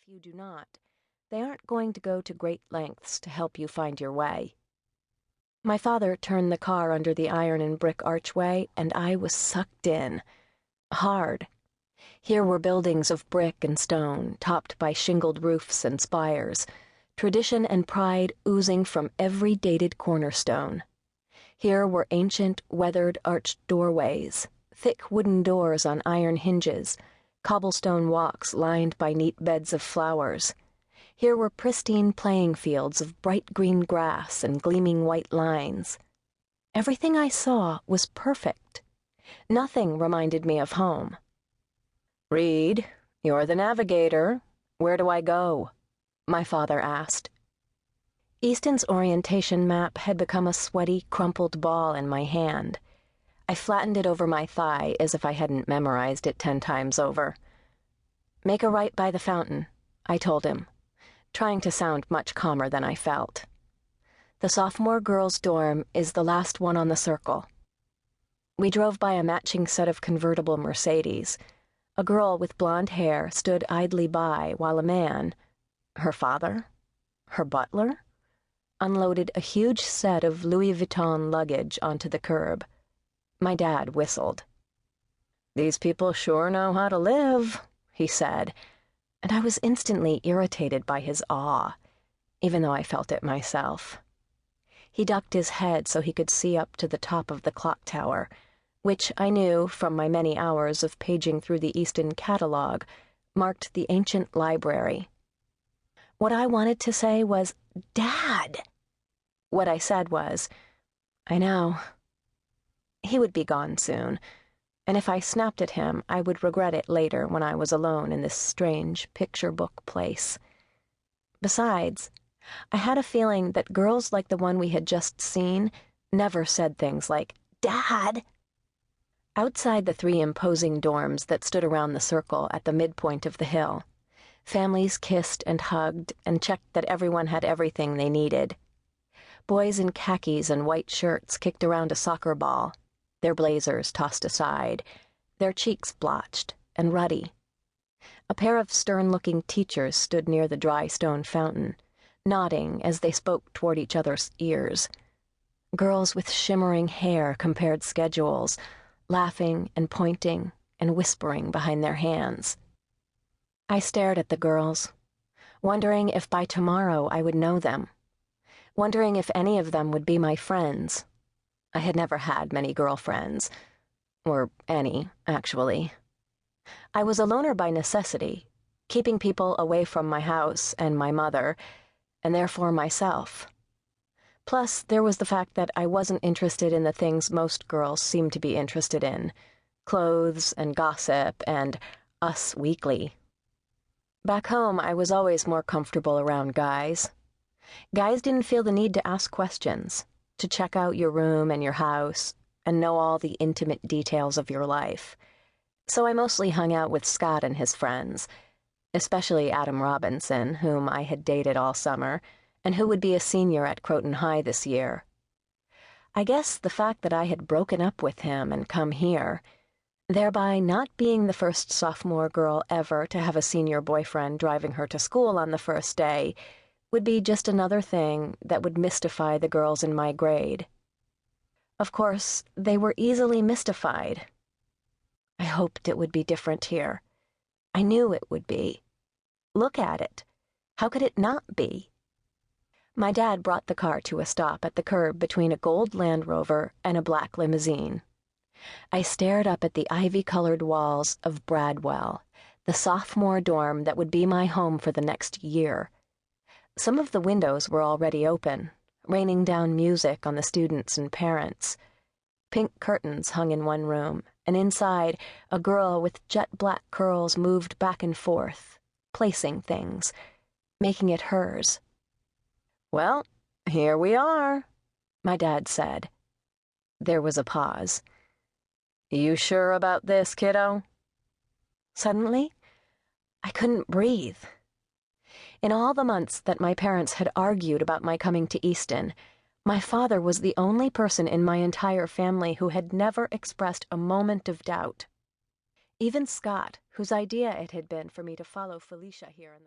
If you do not, they aren't going to go to great lengths to help you find your way. My father turned the car under the iron and brick archway, and I was sucked in. Hard. Here were buildings of brick and stone, topped by shingled roofs and spires, tradition and pride oozing from every dated cornerstone. Here were ancient, weathered, arched doorways, thick wooden doors on iron hinges, cobblestone walks lined by neat beds of flowers. Here were pristine playing fields of bright green grass and gleaming white lines. Everything I saw was perfect. Nothing reminded me of home. "Reed, you're the navigator. Where do I go?" my father asked. Easton's orientation map had become a sweaty, crumpled ball in my hand. I flattened it over my thigh as if I hadn't memorized it 10 times over. "Make a right by the fountain," I told him, trying to sound much calmer than I felt. "The sophomore girls' dorm is the last one on the circle." We drove by a matching set of convertible Mercedes. A girl with blonde hair stood idly by while a man, her father, her butler, unloaded a huge set of Louis Vuitton luggage onto the curb. My dad whistled. "These people sure know how to live," he said, and I was instantly irritated by his awe, even though I felt it myself. He ducked his head so he could see up to the top of the clock tower, which I knew from my many hours of paging through the Easton catalog marked the ancient library. What I wanted to say was, "Dad!" What I said was, "I know." He would be gone soon, and if I snapped at him, I would regret it later when I was alone in this strange picture book place. Besides, I had a feeling that girls like the one we had just seen never said things like, "Dad!" Outside the 3 imposing dorms that stood around the circle at the midpoint of the hill, families kissed and hugged and checked that everyone had everything they needed. Boys in khakis and white shirts kicked around a soccer ball, their blazers tossed aside, their cheeks blotched and ruddy. A pair of stern-looking teachers stood near the dry stone fountain, nodding as they spoke toward each other's ears. Girls with shimmering hair compared schedules, laughing and pointing and whispering behind their hands. I stared at the girls, wondering if by tomorrow I would know them, wondering if any of them would be my friends. I had never had many girlfriends, or any, actually. I was a loner by necessity, keeping people away from my house and my mother, and therefore myself. Plus, there was the fact that I wasn't interested in the things most girls seem to be interested in, clothes and gossip and Us Weekly. Back home, I was always more comfortable around guys. Guys didn't feel the need to ask questions, to check out your room and your house, and know all the intimate details of your life. So I mostly hung out with Scott and his friends, especially Adam Robinson, whom I had dated all summer, and who would be a senior at Croton High this year. I guess the fact that I had broken up with him and come here, thereby not being the first sophomore girl ever to have a senior boyfriend driving her to school on the first day, would be just another thing that would mystify the girls in my grade. Of course, they were easily mystified. I hoped it would be different here. I knew it would be. Look at it. How could it not be? My dad brought the car to a stop at the curb between a gold Land Rover and a black limousine. I stared up at the ivy-colored walls of Bradwell, the sophomore dorm that would be my home for the next year. Some of the windows were already open, raining down music on the students and parents. Pink curtains hung in one room, and inside, a girl with jet-black curls moved back and forth, placing things, making it hers. "Well, here we are," my dad said. There was a pause. "You sure about this, kiddo?" Suddenly, I couldn't breathe. In all the months that my parents had argued about my coming to Easton, my father was the only person in my entire family who had never expressed a moment of doubt. Even Scott, whose idea it had been for me to follow Felicia here in the